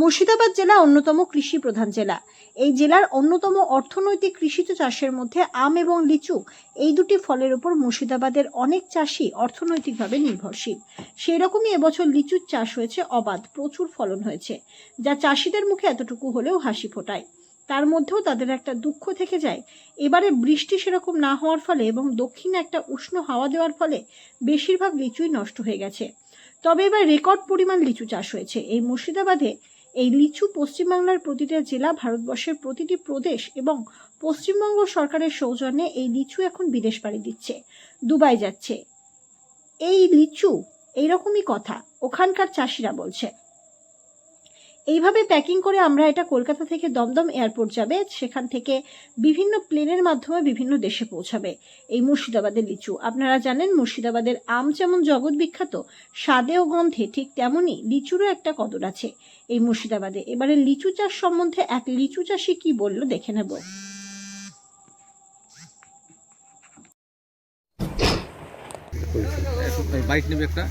মুর্শিদাবাদ জেলা অন্যতম কৃষি প্রধান জেলা। এই জেলার অন্যতম অর্থনৈতিক কৃষিজ চাষের মধ্যে আম এবং লিচু, এই দুটি ফলের উপর মুর্শিদাবাদের অনেক চাষি অর্থনৈতিকভাবে নির্ভরশীল। সেই রকমই এবছর লিচুর চাষ হয়েছে অবাধ, প্রচুর ফলন হয়েছে, যা চাষিদের মুখে এতটুকু হলেও হাসি ফোটায়। তার মধ্যেও তাদের একটা দুঃখ থেকে যায়, এবারে বৃষ্টি সেরকম না হওয়ার ফলে এবং দক্ষিণে একটা উষ্ণ হাওয়া দেওয়ার ফলে বেশিরভাগ লিচুই নষ্ট হয়ে গেছে। তবে এবার রেকর্ড পরিমাণ লিচু চাষ হয়েছে এই মুর্শিদাবাদে। এই লিচু পশ্চিমবাংলার প্রতিটা জেলা, ভারতবর্ষের প্রতিটি প্রদেশ এবং পশ্চিমবঙ্গ সরকারের সৌজন্যে এই লিচু এখন বিদেশ পাড়ি দিচ্ছে, দুবাই যাচ্ছে। এই লিচু এইরকমই কথা ওখানকার চাষিরা বলছে। এইভাবে প্যাকিং করে আমরা এটা কলকাতা থেকে দমদম এয়ারপোর্ট যাবে, সেখান থেকে বিভিন্ন প্লেনের মাধ্যমে বিভিন্ন দেশে পৌঁছাবে এই মুর্শিদাবাদের লিচু। আপনারা জানেন মুর্শিদাবাদের আম যেমন জগৎ বিখ্যাত, স্বাদে ও গন্ধে ঠিক তেমনই লিচুরও একটা কদর আছে এই মুর্শিদাবাদে। এবারে লিচু চাষ সম্বন্ধে এক লিচু চাষি কি বললো দেখে নেব। বাইক নেবে একটা।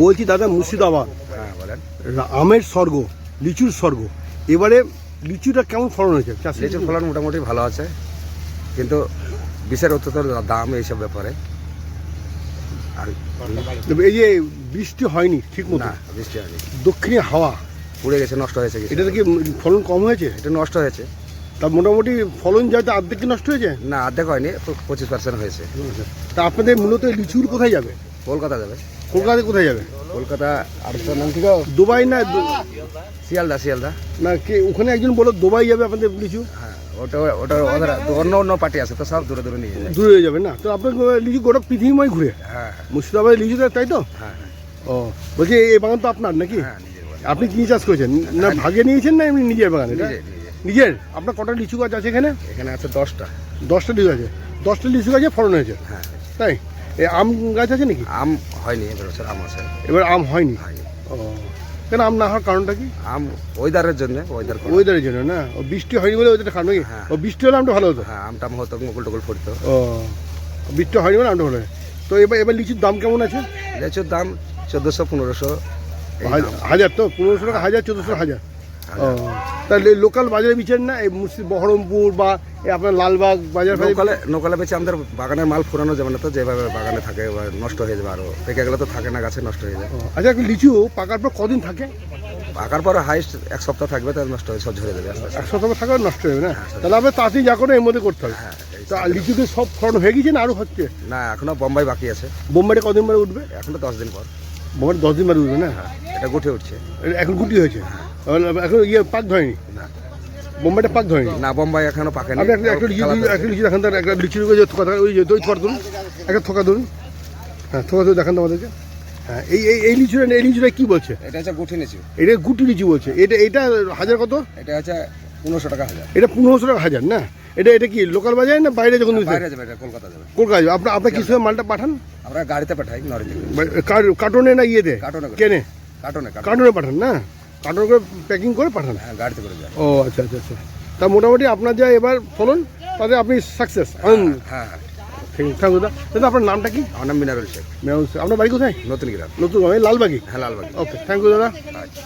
বলছি দাদা, মুর্শিদাবাদ আমের স্বর্গ, লিচুর স্বর্গ। এবারে লিচুটা কেমন ফলন হয়েছে? লিচুর ফলন মোটামুটি ভালো আছে, কিন্তু বিশের অত্যন্ত দাম এইসব ব্যাপারে। আর এই যে বৃষ্টি হয়নি ঠিক মতো, না বৃষ্টি হয়নি, দক্ষিণে হাওয়া পুড়ে গেছে, নষ্ট হয়েছে। এটাতে কি ফলন কম হয়েছে? এটা নষ্ট হয়েছে। তা মোটামুটি ফলন যাতে অর্ধেক কি নষ্ট হয়েছে? না, অর্ধেক হয়নি, 25% হয়েছে। তা আপনাদের মূলত লিচুর কোথায় যাবে? কলকাতা যাবে। কলকাতায় কোথায় যাবে? কলকাতা আর নাম ঠিক দুবাই না শিয়ালদা না কে? ওখানে একজন বলো দুবাই যাবে আপনাদের লিচু। হ্যাঁ, ওটা ওটা ওদের অন্য পার্টি আছে তো, সব দূরে দূরে নিয়ে যায়। দূরে যাবে না? তো আপনার লিচু গোটা পৃথিবীময় ঘুরে। হ্যাঁ, মুর্শিদাবাদের লিচু তাই তো? হ্যাঁ। ও, বলছি এই বাগান তো আপনার নাকি? হ্যাঁ, নিজের বাগান। আপনি কি চাষ করেছেন? না ভাগে নিয়েছেন না এমনি নিজের বাগান? এটা নিজের। আপনার কটা লিচু গাছ আছে এখানে? এখানে আছে 10টা। 10টা লিচু আছে। 10টা লিচু গাছে ফলন হয়েছে? হ্যাঁ। তাই? এই আম গাছ আছে নাকি? আম হয়নি এবছর, আম আছে। এবার আম হয়নি? হয়নি। ও, কেন আম না হওয়ার কারণটা কি? আম ওয়েদারের জন্য, ওয়েদারের জন্য না? ও বৃষ্টি হয়নি বলে ওয়েদারটা খারাপ নাকি? হ্যাঁ। ও বৃষ্টি হলে আমটা ভালো হতো। হ্যাঁ, আমটা হতো, মুকুল টুকুল ফুটতো। ও, বৃষ্টি হয়নি বলে আমটা ভালো। তো এবার লিচুর দাম কেমন আছে? লিচুর দাম 1400-1500 হাজার। তো 1500 টাকা হাজার, 1400 হাজার। ও, তাহলে লোকাল বাজারে বিচার না এই বহরমপুর বা আপনার লালবাগ বাজার? লোকালে বেচে আমাদের বাগানের মাল ফুরানো যাবে না তো, যেভাবে বাগানে থাকে নষ্ট হয়ে যাবে, আরো পেকে গেলে তো থাকে না, গাছে নষ্ট হয়ে যায়। আচ্ছা, লিচু পাকার পর কদিন থাকে? পাকার পর হাইস্ট 1 সপ্তাহ থাকবে, তাহলে নষ্ট হয়ে সব ঝরে যাবে। 1 সপ্তাহ থাকবে, নষ্ট হবে না? তাহলে আমরা তাড়াতাড়ি যা করে এর মধ্যে করতে হবে। হ্যাঁ। তা লিচুতে সব ফলন হয়ে গেছে না আরো হচ্ছে? না, এখনো বোম্বাই বাকি আছে। বোম্বাইটা কদিন পরে উঠবে? এখনো 10 দিন পর। বোম্বাইটা 10 দিন পরে উঠবে না? এটা গুটে উঠছে এখন গুটি হয়েছে? এখন পাক ধরেনি? না, বোম্বাইটা পাক ধরেনি না, বোম্বাই এখনো পাকেনি। আপনি একটা লিচু দেখান, তার একটা লিচুর কথা, ওই যে দই থোকা ধরুন, একটা থোকা ধরুন। হ্যাঁ, থোকা ধরে দেখান তো আমাদেরকে। হ্যাঁ, এই লিচুটা কি বলছে? এটা হচ্ছে গুটি লিচু। এটা গুটি লিচু বলছে। এটা হাজার কত? এটা হচ্ছে 1500 টাকা হাজার। এটা 1500 টাকা হাজার না? এটা কি লোকাল বাজারে না বাইরে? যখন বাইরে যাবে, এটা কলকাতা যাবে। কলকাতা যাবে। আপনার কি সময় মালটা পাঠান? আমরা গাড়িতে পাঠাই, লরি থেকে। কার্টনে না ইয়েতে? কেনে কার্টনে পাঠান না? কার্টনে করে প্যাকিং করে পাঠান? হ্যাঁ, গাড়িতে করে যায়। ও, আচ্ছা আচ্ছা আচ্ছা। তা মোটামুটি আপনার যা এবার ফলন, তাতে আপনি সাকসেস। হ্যাঁ, থ্যাংক ইউ দাদা। দাদা আপনার নামটা কি? আমার নাম মিনারুল শেখ। আপনার বাড়ি কোথায়? নতুন গ্রাম। নতুন লালবাগি? হ্যাঁ, লালবাগ। ওকে, থ্যাংক ইউ দাদা। আচ্ছা।